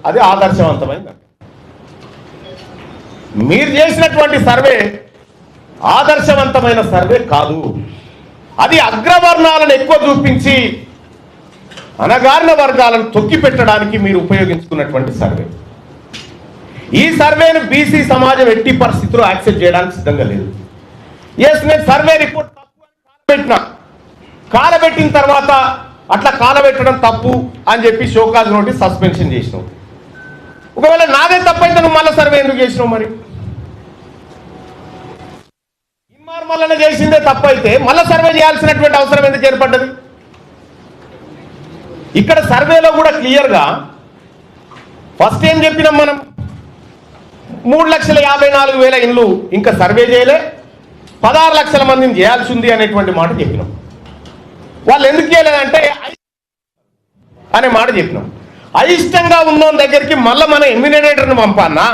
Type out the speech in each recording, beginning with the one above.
అది ఆదర్శవంతమైంది. మీరు చేసినటువంటి సర్వే ఆదర్శవంతమైన సర్వే కాదు. అది అగ్రవర్ణాలను ఎక్కువ చూపించి అనగారిన వర్గాలను తొక్కి పెట్టడానికి మీరు ఉపయోగించుకున్నటువంటి సర్వే. ఈ సర్వేను బీసీ సమాజం ఎట్టి పరిస్థితుల్లో యాక్సెప్ట్ చేయడానికి సిద్ధంగా లేదు. ఎస్, నేను సర్వే రిపోర్ట్ తప్పు అని కాలబెట్టిన తర్వాత అట్లా కాలబెట్టడం తప్పు అని చెప్పి షోకాజ్ నోటీస్ సస్పెన్షన్ చేసినావు. ఒకవేళ నాదే తప్పైతే నువ్వు మళ్ళీ సర్వే ఎందుకు చేసినావు? మరి మళ్ళీ చేసిందే తప్పైతే మళ్ళీ సర్వే చేయాల్సినటువంటి అవసరం ఎందుకు ఏర్పడ్డది? ఇక్కడ సర్వేలో కూడా క్లియర్గా ఫస్ట్ ఏం చెప్పినాం మనం, 3,54,000 ఇండ్లు ఇంకా సర్వే చేయలే, 16 లక్షల మందిని చేయాల్సి ఉంది అనేటువంటి మాట చెప్పినాం. వాళ్ళు ఎందుకు చేయలేదంటే అనే మాట చెప్పినాం. అయిష్టంగా ఉన్నోని దగ్గరికి మళ్ళీ మన ఎమ్యూనేటర్ని పంపన్నా,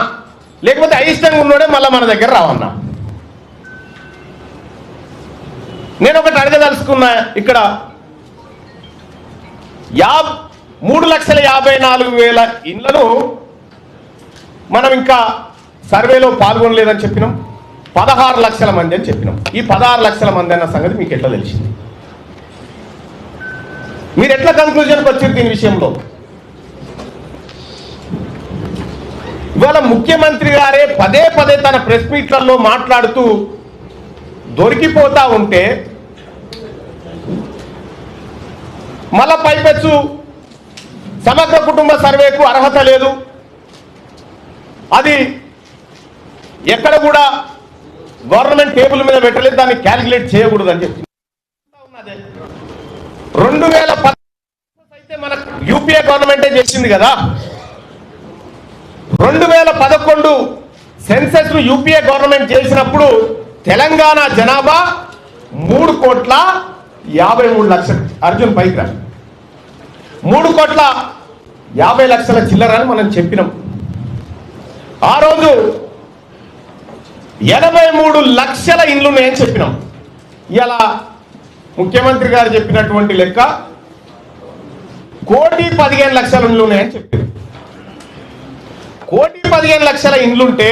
లేకపోతే అయిష్టంగా ఉన్నోడే మళ్ళీ మన దగ్గర రావన్నా. నేను ఒకటి అడగదలుచుకున్నా, ఇక్కడ 3,54,000 ఇండ్లను మనం ఇంకా సర్వేలో పాల్గొనలేదని చెప్పినాం, 16 లక్షల మంది అని చెప్పినాం. ఈ 16 లక్షల మంది అన్న సంగతి మీకు ఎట్లా తెలిసింది? మీరు ఎట్లా కన్క్లూజన్కి వచ్చారు దీని విషయంలో? ఇవాళ ముఖ్యమంత్రి గారే పదే పదే తన ప్రెస్ మీట్లలో మాట్లాడుతూ దొరికిపోతా ఉంటే మళ్ళా పైపెచ్చు సమగ్ర కుటుంబ సర్వేకు అర్హత లేదు, అది ఎక్కడ కూడా గవర్నమెంట్ టేబుల్ మీద పెట్టలేదు, దాన్ని క్యాలిక్యులేట్ చేయకూడదు అని చెప్పి 2010 అయితే మన యూపీఏ గవర్నమెంటే చేసింది కదా. 2011 సెన్సెస్ ను యూపీఏ గవర్నమెంట్ చేసినప్పుడు తెలంగాణ జనాభా 3,53,00,000. అర్జున్ పైకి 3,50,00,000 చిల్లరని మనం చెప్పినాం. ఆ రోజు 83 లక్షల ఇండ్లు ఉన్నాయని చెప్పినాం. ఇలా ముఖ్యమంత్రి గారు చెప్పినటువంటి లెక్క 1,15,00,000 ఇండ్లు ఉన్నాయని చెప్పారు. 1,15,00,000 ఇండ్లుంటే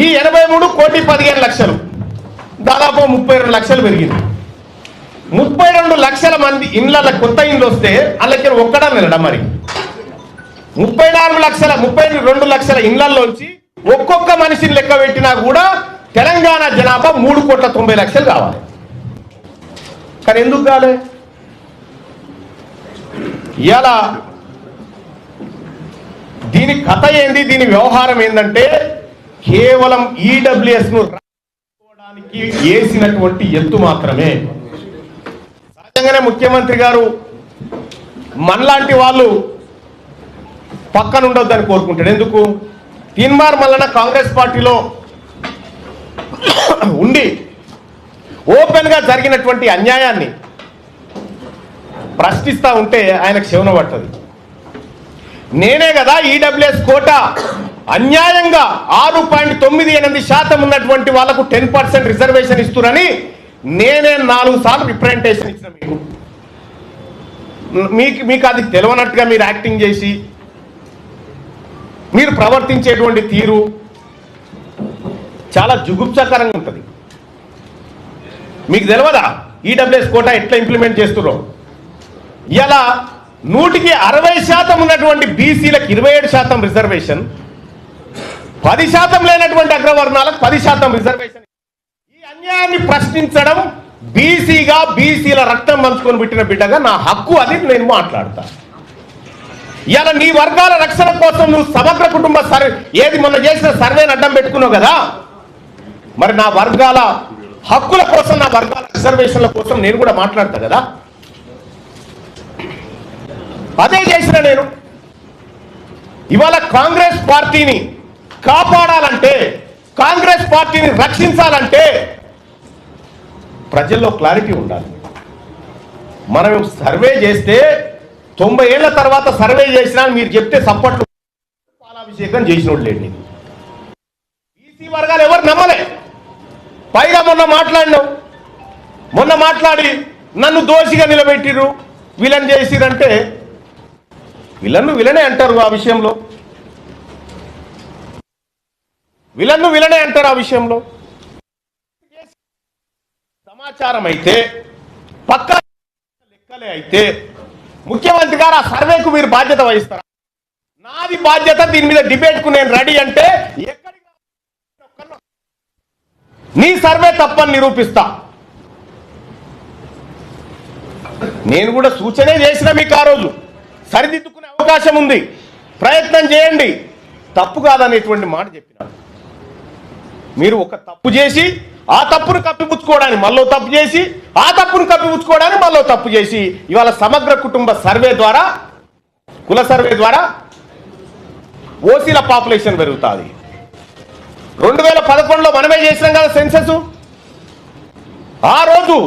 ఈ 83 1,15,00,000 దాదాపు 32 లక్షలు పెరిగింది. 32 లక్షల మంది ఇండ్ల కొత్త ఇండ్లు వస్తే అందులో ఒక్కడా నిలడం. మరి 32 లక్షల ఇండ్లలోంచి ఒక్కొక్క మనిషిని లెక్క పెట్టినా కూడా తెలంగాణ జనాభా 3,90,00,000 కావాలి. కానీ ఎందుకు కాలే? ఇలా దీని కథ ఏంది, దీని వ్యవహారం ఏంటంటే కేవలం ఈడబ్ల్యూఎస్ ను రాసుకోవడానికి వేసినటువంటి ఎత్తు మాత్రమే. సహజంగానే ముఖ్యమంత్రి గారు మనలాంటి వాళ్ళు పక్కన ఉండొద్దని కోరుకుంటాడు. ఎందుకు? తీన్మార్ మల్లన్న కాంగ్రెస్ పార్టీలో ఉండి ఓపెన్ గా జరిగినటువంటి అన్యాయాన్ని ప్రశ్నిస్తా ఉంటే ఆయనకు శవన పడుతుంది. నేనే కదా ఈడబ్ల్యూఎస్ కోటా అన్యాయంగా 6.98% ఉన్నటువంటి వాళ్లకు 10% రిజర్వేషన్ ఇస్తున్నారని నేనే 4 సార్లు రిప్రజెంటేషన్ ఇచ్చిన. మీకు అది తెలియనట్టుగా మీరు యాక్టింగ్ చేసి మీరు ప్రవర్తించేటువంటి తీరు చాలా జుగుప్సాకరంగా ఉంటుంది. మీకు తెలియదా ఈడబ్ల్యూఎస్ కోటా ఎట్లా ఇంప్లిమెంట్ చేస్తున్నారో? ఇలా 160% ఉన్నటువంటి బీసీలకు 27% రిజర్వేషన్, 10% లేనటువంటి అగ్రవర్ణాలకు 10% రిజర్వేషన్. ఈ అన్యాయాన్ని ప్రశ్నించడం బీసీగా, బీసీల రక్తం పంచుకొని పెట్టిన బిడ్డగా నా హక్కు, అది నేను మాట్లాడతా. ఇలా నీ వర్గాల రక్షణ కోసం నువ్వు సమగ్ర కుటుంబ సర్వే ఏది మొన్న చేసిన సర్వేని అడ్డం పెట్టుకున్నావు కదా, మరి నా వర్గాల హక్కుల కోసం, నా వర్గాల రిజర్వేషన్ల కోసం నేను కూడా మాట్లాడతా కదా. అదే చేసిన నేను. ఇవాళ కాంగ్రెస్ పార్టీని కాపాడాలంటే, కాంగ్రెస్ పార్టీని రక్షించాలంటే ప్రజల్లో క్లారిటీ ఉండాలి. మనం సర్వే చేస్తే 90 ఏళ్ల తర్వాత సర్వే చేసినా మీరు చెప్తే సప్పట్లు పాలాభిషేకం చేసినోడు లేండి. బీసీ వర్గాలు ఎవరు నమ్మలే. పైగా మొన్న మాట్లాడి నన్ను దోషిగా నిలబెట్టిర్రు, వీళ్ళని చేసిరంటే విలనే అంటారు ఆ విషయంలో, విలనే అంటారు ఆ విషయంలో. సమాచారం అయితే పక్కా లెక్కలే అయితే ముఖ్యమంత్రి గారు ఆ సర్వేకు మీరు బాధ్యత వహిస్తారా? నాది బాధ్యత, దీని మీద డిబేట్కు నేను రెడీ అంటే ఎక్కడికి నీ సర్వే తప్పని నిరూపిస్తా. నేను కూడా సూచనే చేసిన మీకు ఆ రోజు, సరిదిద్దుకునే అవకాశం ఉంది, ప్రయత్నం చేయండి, తప్పు కాదనేటువంటి మాట చెప్పిన. మీరు ఒక తప్పు చేసి ఆ తప్పును కప్పిపుచ్చుకోవడానికి మళ్ళీ తప్పు చేసి, ఆ తప్పును కప్పిపుచ్చుకోవడానికి మళ్ళీ తప్పు చేసి, ఇవాళ సమగ్ర కుటుంబ సర్వే ద్వారా, కుల సర్వే ద్వారా ఓసీల పాపులేషన్ పెరుగుతుంది. 2011లో మనమే చేసినాం కదా సెన్సస్. ఆ రోజు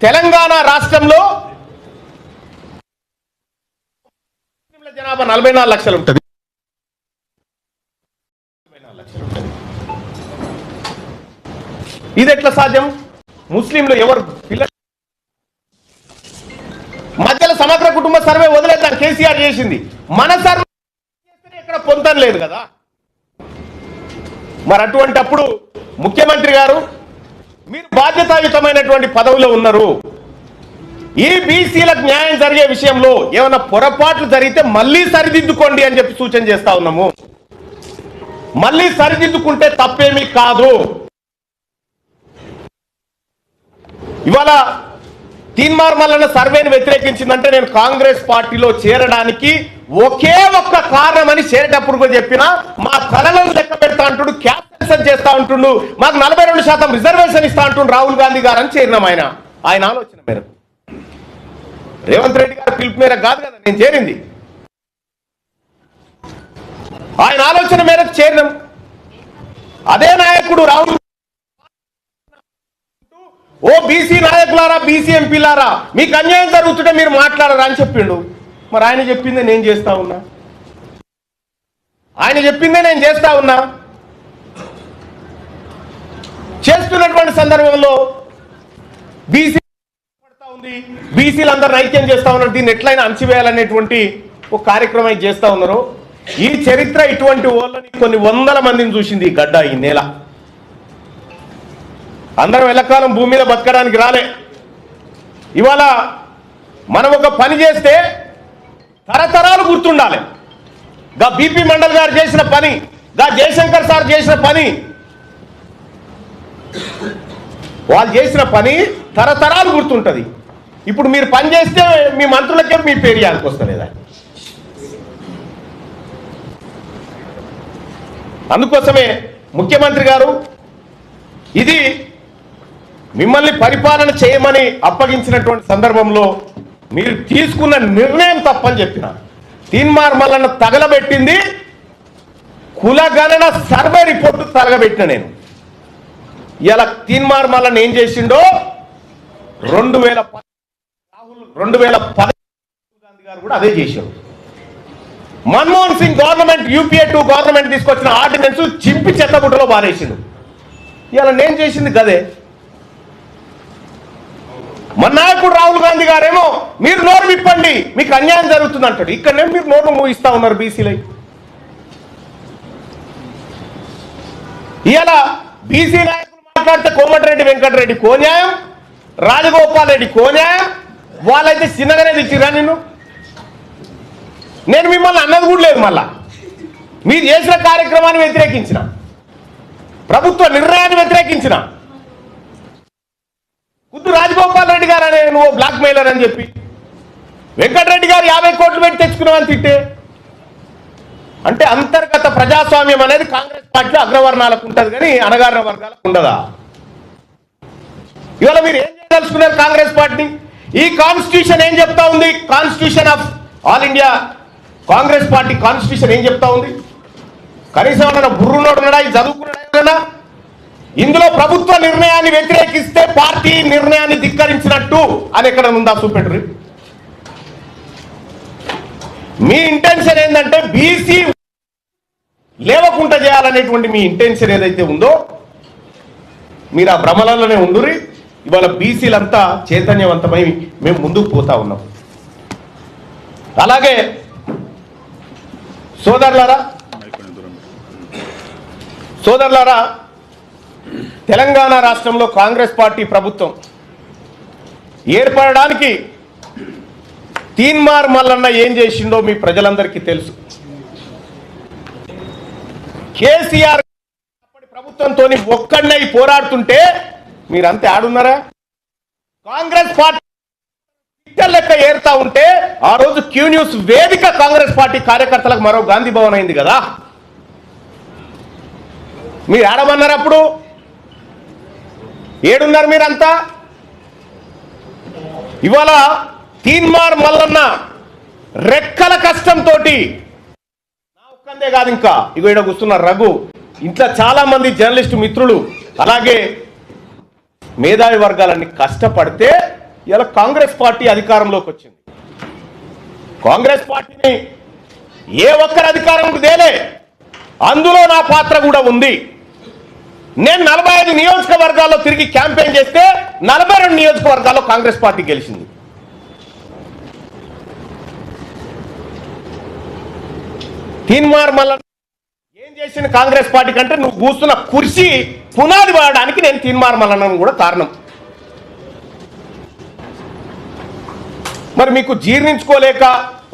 తెలంగాణ రాష్ట్రంలో జనాభా 44 లక్షలు ఉంటుంది. ఇది ఎట్లా సాధ్యం? ముస్లింలు ఎవరు పిల్లలు మధ్యలో సమగ్ర కుటుంబ సర్వే వదిలేద్దాం, కేసీఆర్ చేసింది. మన సర్వే ఎక్కడ పొందడం లేదు కదా. మరి అటువంటి అప్పుడు ముఖ్యమంత్రి గారు మీరు బాధ్యతాయుతమైనటువంటి పదవిలో ఉన్నారు, ఈ బీసీలకు న్యాయం జరిగే విషయంలో ఏమైనా పొరపాట్లు జరిగితే మళ్ళీ సరిదిద్దుకోండి అని చెప్పి సూచన చేస్తా ఉన్నాము. మళ్ళీ సరిదిద్దుకుంటే తప్పేమీ కాదు. ఇవాళ తీన్మార్ మల్లన్న సర్వేని వ్యతిరేకించిందంటే నేను కాంగ్రెస్ పార్టీలో చేరడానికి ఒకే ఒక్క కారణం అని చేరేటప్పుడు కూడా చెప్పిన, మా కళలను లెక్క పెడతా అంటుండు, క్యాన్సల్ చేస్తా ఉంటుండు, మాకు 42% రిజర్వేషన్ ఇస్తా అంటుండు రాహుల్ గాంధీ గారు అని చేరినాం. ఆయన ఆలోచన మేరకు, రేవంత్ రెడ్డి గారి పిలుపు మేరకు కాదు కదా నేను చేరింది, ఆయన ఆలోచన మేరకు చేరినాం. అదే నాయకుడు రాహుల్, ఓ బీసీ నాయకులారా, బీసీ ఎంపీలారా, మీకు అన్యాయం జరుగుతుంటే మీరు మాట్లాడరా అని చెప్పిండు. మరి ఆయన చెప్పిందే నేను చేస్తా ఉన్నా, ఆయన చెప్పిందే నేను చేస్తా ఉన్నా. చేస్తున్నటువంటి సందర్భంలో బీసీ పడతా ఉంది, బీసీలందరూ ఐక్యం చేస్తా ఉన్నారు, దీన్ని ఎట్లయినా అణచివేయాలనేటువంటి ఒక కార్యక్రమం చేస్తా ఉన్నారు. ఈ చరిత్ర ఇటువంటి వాళ్ళని కొన్ని వందల మందిని చూసింది ఈ గడ్డ, ఈ నేల. అందరం ఎల్లకాలం భూమి మీద బతకడానికి రాలే. ఇవాళ మనం ఒక పని చేస్తే తరతరాలు గుర్తుండాలి. గా బీపీ మండల్ గారు చేసిన పని, గా జయశంకర్ సార్ చేసిన పని, వాళ్ళు చేసిన పని తరతరాలు గుర్తుంటది. ఇప్పుడు మీరు పని చేస్తే మీ మంత్రులకే మీ పేరు యాదకొస్తలేదా? అందుకోసమే ముఖ్యమంత్రి గారు ఇది మిమ్మల్ని పరిపాలన చేయమని అప్పగించినటువంటి సందర్భంలో మీరు తీసుకున్న నిర్ణయం తప్పని చెప్పిన. తీన్మార్ మల్లన్న తగలబెట్టింది కులగణన సర్వే రిపోర్టు తగలబెట్టిన నేను. ఇలా తీన్మార్ మల్లన్న ఏం చేసిండో 2010 గాంధీ గారు కూడా అదే చేశారు. Manmohan Singh government UPA 2 government తీసుకొచ్చిన ఆర్డినెన్స్ చింపి చెత్తగుట్టలో బారేసిండు. ఇలా నేను చేసింది గదే. మన నాయకుడు రాహుల్ గాంధీ గారేమో మీరు నోరు విప్పండి మీకు అన్యాయం జరుగుతుంది అంటాడు. ఇక్కడనే మీరు నోరు మూయిస్తా ఉన్నారు బీసీలై. ఇవాళ బీసీ నాయకులు మాట్లాడితే కోమటిరెడ్డి వెంకటరెడ్డి కోన్యాయం, రాజగోపాల్ రెడ్డి కోన్యాయం, వాళ్ళైతే చిన్నగానే తెచ్చిరా నిన్ను. నేను మిమ్మల్ని అన్నది కూడా లేదు. మళ్ళా మీరు చేసిన కార్యక్రమాన్ని వ్యతిరేకించిన, ప్రభుత్వ నిర్ణయాన్ని వ్యతిరేకించిన, కుద్దు రాజగోపాల్ రెడ్డి గారు అనే నువ్వు బ్లాక్ మెయిలర్ అని చెప్పి వెంకటరెడ్డి గారు 50 కోట్లు పెట్టి తెచ్చుకున్నావని తిట్టే. అంటే అంతర్గత ప్రజాస్వామ్యం అనేది కాంగ్రెస్ పార్టీలో అగ్రవర్ణాలకు ఉంటుంది కానీ అణగారిన వర్గాలకు ఉండదా? ఇవాళ మీరు ఏం చేయదలుచుకున్నారు కాంగ్రెస్ పార్టీ? ఈ కాన్స్టిట్యూషన్ ఏం చెప్తా ఉంది? Constitution of all India Congress party constitution ఏం చెప్తా ఉంది? కనీసం ఏమన్నా బుర్రునోడు ఉన్నాడా? ఇది చదువుకున్నాడా? ఇందులో ప్రభుత్వ నిర్ణయాన్ని వ్యతిరేకిస్తే పార్టీ నిర్ణయాన్ని ధిక్కరించినట్టు అని ఎక్కడ ఉందా? చూపెట్టరు. మీ ఇంటెన్షన్ ఏంటంటే బీసీ లేవకుండా చేయాలనేటువంటి మీ ఇంటెన్షన్ ఏదైతే ఉందో మీరు ఆ భ్రమలలోనే ఉండురి. ఇవాళ బీసీలంతా చైతన్యవంతమై మేము ముందుకు పోతా ఉన్నాం. అలాగే సోదరులారా, తెలంగాణ రాష్ట్రంలో కాంగ్రెస్ పార్టీ ప్రభుత్వం ఏర్పడడానికి తీన్మార్ మల్లన్న ఏం చేసిండో మీ ప్రజలందరికీ తెలుసు. కేసీఆర్ ప్రభుత్వంతో ఒక్కడినై పోరాడుతుంటే మీరంతా ఆడున్నారా? కాంగ్రెస్ పార్టీ లెక్క ఏరుతా ఉంటే ఆ రోజు క్యూ న్యూస్ వేదిక కాంగ్రెస్ పార్టీ కార్యకర్తలకు మరో గాంధీ భవన్ అయింది కదా. మీరు ఆడమన్నారు, అప్పుడు ఏడున్నారు మీరంతా? ఇవాళ తీన్మార్ మల్లన్న రెక్కల కష్టంతో నా ఒక్కందే కాదు, ఇంకా ఇగో ఇక్కడ కూర్చున్న రఘు, ఇంట్లో చాలా మంది జర్నలిస్టు మిత్రులు అలాగే మేధావి వర్గాలన్నీ కష్టపడితే ఇలా కాంగ్రెస్ పార్టీ అధికారంలోకి వచ్చింది. కాంగ్రెస్ పార్టీని ఏ ఒక్కరి అధికారంలోకి తేలే, అందులో నా పాత్ర కూడా ఉంది. నేను 45 నియోజకవర్గాల్లో తిరిగి క్యాంపెయిన్ చేస్తే 42 నియోజకవర్గాల్లో కాంగ్రెస్ పార్టీ గెలిచింది. తీన్మార్ మల్లన్న ఏం చేసింది కాంగ్రెస్ పార్టీ కంటే నువ్వు కూర్చున్న కుర్చీ పునాది వాడడానికి నేను తీన్మార్ మల్లన్న కూడా కారణం. మరి మీకు జీర్ణించుకోలేక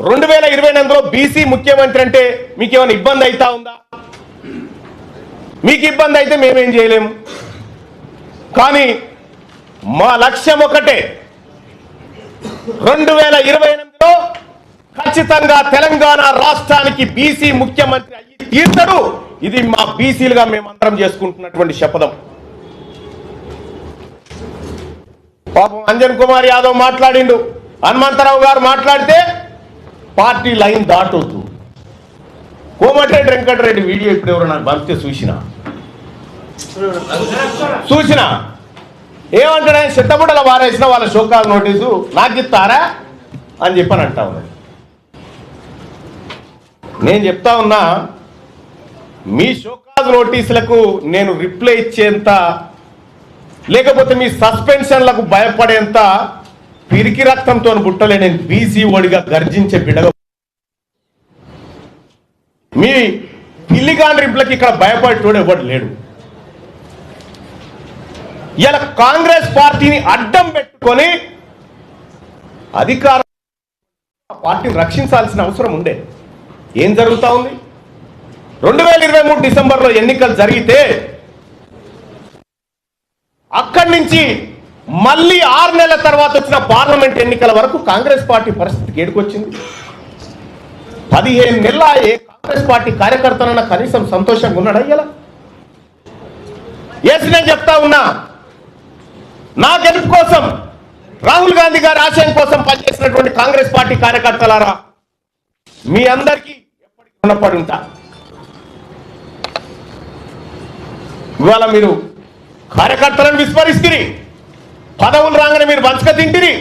2028లో బీసీ ముఖ్యమంత్రి అంటే మీకు ఏమైనా ఇబ్బంది అవుతా ఉందా? మీకు ఇబ్బంది అయితే మేమేం చేయలేము. కానీ మా లక్ష్యం ఒకటే, 2028లో ఖచ్చితంగా తెలంగాణ రాష్ట్రానికి బీసీ ముఖ్యమంత్రి అయ్యి తీర్చడు. ఇది మా బీసీలుగా మేమందరం చేసుకుంటున్నటువంటి శపథం. పాపం అంజన్ కుమార్ యాదవ్ మాట్లాడిండు, హనుమంతరావు గారు మాట్లాడితే పార్టీ లైన్ దాటొద్దు. కోమటిరెడ్డి వెంకటరెడ్డి వీడియో ఇప్పుడు ఎవరు నాకు పంపితే చూసినా ఏమంటాడు, ఆయన చెత్తబుట్టల వారేసిన వాళ్ళ షోకాజ్ నోటీసు నాకు ఇస్తారా అని చెప్పని అంటా ఉన్నాడు. నేను చెప్తా ఉన్నా, మీ షోకాజ్ నోటీసులకు నేను రిప్లై ఇచ్చేంత, లేకపోతే మీ సస్పెన్షన్లకు భయపడేంత పిరికి రక్తంతో బుట్టలే నేను బీసీ ఓడిగా గర్జించే బిడగ. మీ పిల్లిగాని రిప్లకి ఇక్కడ భయపడేటోడు ఎవడు లేడు. ఇలా కాంగ్రెస్ పార్టీని అడ్డం పెట్టుకొని అధికార పార్టీని రక్షించాల్సిన అవసరం ఉండే. ఏం జరుగుతా ఉంది? 2023 డిసెంబర్లో ఎన్నికలు జరిగితే అక్కడి నుంచి మళ్ళీ 6 నెలల తర్వాత వచ్చిన పార్లమెంట్ ఎన్నికల వరకు కాంగ్రెస్ పార్టీ పరిస్థితికి ఏడుకొచ్చింది. 15 నెలల ఏ కాంగ్రెస్ పార్టీ కార్యకర్తలన్నా కనీసం సంతోషంగా ఉన్నాడా? ఇలా ఎస్, నేను చెప్తా ఉన్నా, నా గెలుపు కోసం, రాహుల్ గాంధీ గారి ఆశయం కోసం పనిచేసినటువంటి కాంగ్రెస్ పార్టీ కార్యకర్తలారా, మీ అందరికీ ఎప్పటికీ రుణపడి ఉంటా. ఇవాళ మీరు కార్యకర్తలను విస్మరిస్తుంది, పదవులు రాగానే మీరు వంచక తింటిరి.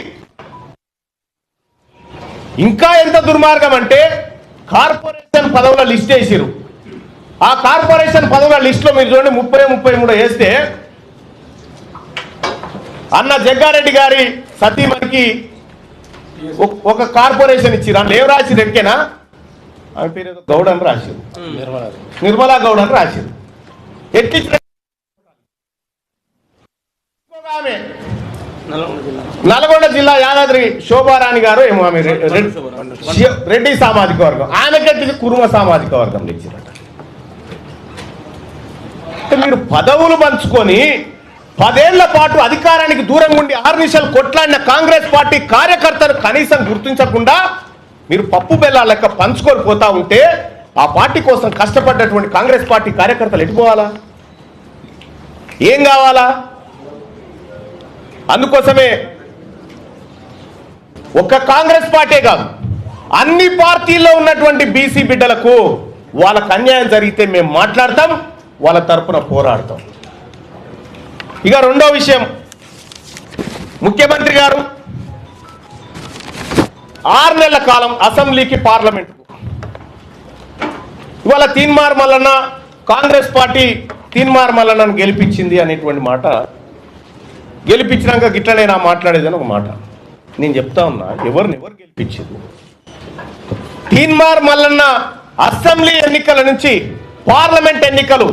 ఇంకా ఎంత దుర్మార్గం అంటే, కార్పొరేషన్ పదవుల లిస్ట్ వేసిరు. ఆ కార్పొరేషన్ పదవుల లిస్ట్ లో మీరు చూడండి 30-33 వేస్తే అన్న జగ్గారెడ్డి గారి సతీమణికి ఒక కార్పొరేషన్ ఇచ్చిరు. అందులో ఏం రాసిరు ఎక్కేనా, ఆమె పేరు ఏదో గౌడ్ అని రాసిరు, నిర్మలా గౌడ్ అని రాసిరు. ఎక్కించిన ఆమె నల్గొండ జిల్లా యాదాద్రి శోభారాణి గారు ఏమో, ఆమె రెడ్డి సామాజిక వర్గం, ఆమెకెట్టి కుర్మ సామాజిక వర్గం ఇచ్చిరట. మీరు పదవులు పంచుకొని 10 ఏళ్ల పాటు అధికారానికి దూరంగా ఉండి 6 నిమిషాలు కొట్లాడిన కాంగ్రెస్ పార్టీ కార్యకర్తలు కనీసం గుర్తించకుండా మీరు పప్పు బెల్లాల లెక్క పంచుకొని పోతా ఉంటే ఆ పార్టీ కోసం కష్టపడ్డటువంటి కాంగ్రెస్ పార్టీ కార్యకర్తలు ఎటుపోవాలా? ఏం కావాలా? అందుకోసమే ఒక్క కాంగ్రెస్ పార్టీ కాదు, అన్ని పార్టీల్లో ఉన్నటువంటి బీసీ బిడ్డలకు వాళ్ళకు అన్యాయం జరిగితే మేము మాట్లాడతాం, వాళ్ళ తరపున పోరాడతాం. ఇక రెండో విషయం, ముఖ్యమంత్రి గారు 6 నెలల కాలం అసెంబ్లీకి పార్లమెంటుకు, ఇవాళ తీన్మార్ మల్లన్న కాంగ్రెస్ పార్టీ తీన్మార్ మల్లన్నను గెలిపించింది అనేటువంటి మాట, గెలిపించినాక గిట్లనే నా మాట్లాడేదని ఒక మాట నేను చెప్తా ఉన్నా. ఎవరు గెలిపించారు? తీన్మార్ మల్లన్న అసెంబ్లీ ఎన్నికల నుంచి పార్లమెంట్ ఎన్నికలు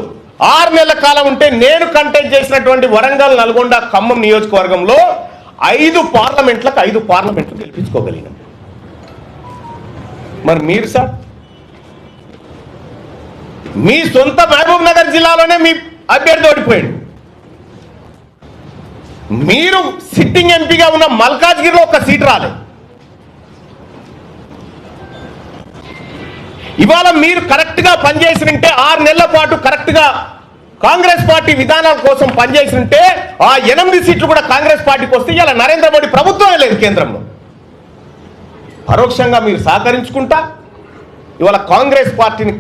6 నెలల కాలం ఉంటే నేను కంటెస్ట్ చేసినటువంటి వరంగల్, నల్గొండ, ఖమ్మం నియోజకవర్గంలో 5 పార్లమెంట్లు గెలిపించుకోగలిగినాం. మరి మీరు సార్ మీ సొంత మహబూబ్ నగర్ జిల్లాలోనే మీ అభ్యర్థి ఓడిపోయాడు. మీరు సిట్టింగ్ ఎంపీగా ఉన్న మల్కాజ్గిరిలో ఒక సీట్ రాలేదు. ఇవాళ మీరు కరెక్ట్గా పనిచేసినంటే 6 నెలల పాటు కరెక్ట్గా కాంగ్రెస్ పార్టీ విధానాల కోసం పనిచేసినంటే ఆ 8 సీట్లు కూడా కాంగ్రెస్ పార్టీకి వస్తే ఇలా నరేంద్ర మోడీ ప్రభుత్వమే లేదు కేంద్రంలో. పరోక్షంగా మీరు సహకరించుకుంటా ఇవాళ కాంగ్రెస్ పార్టీని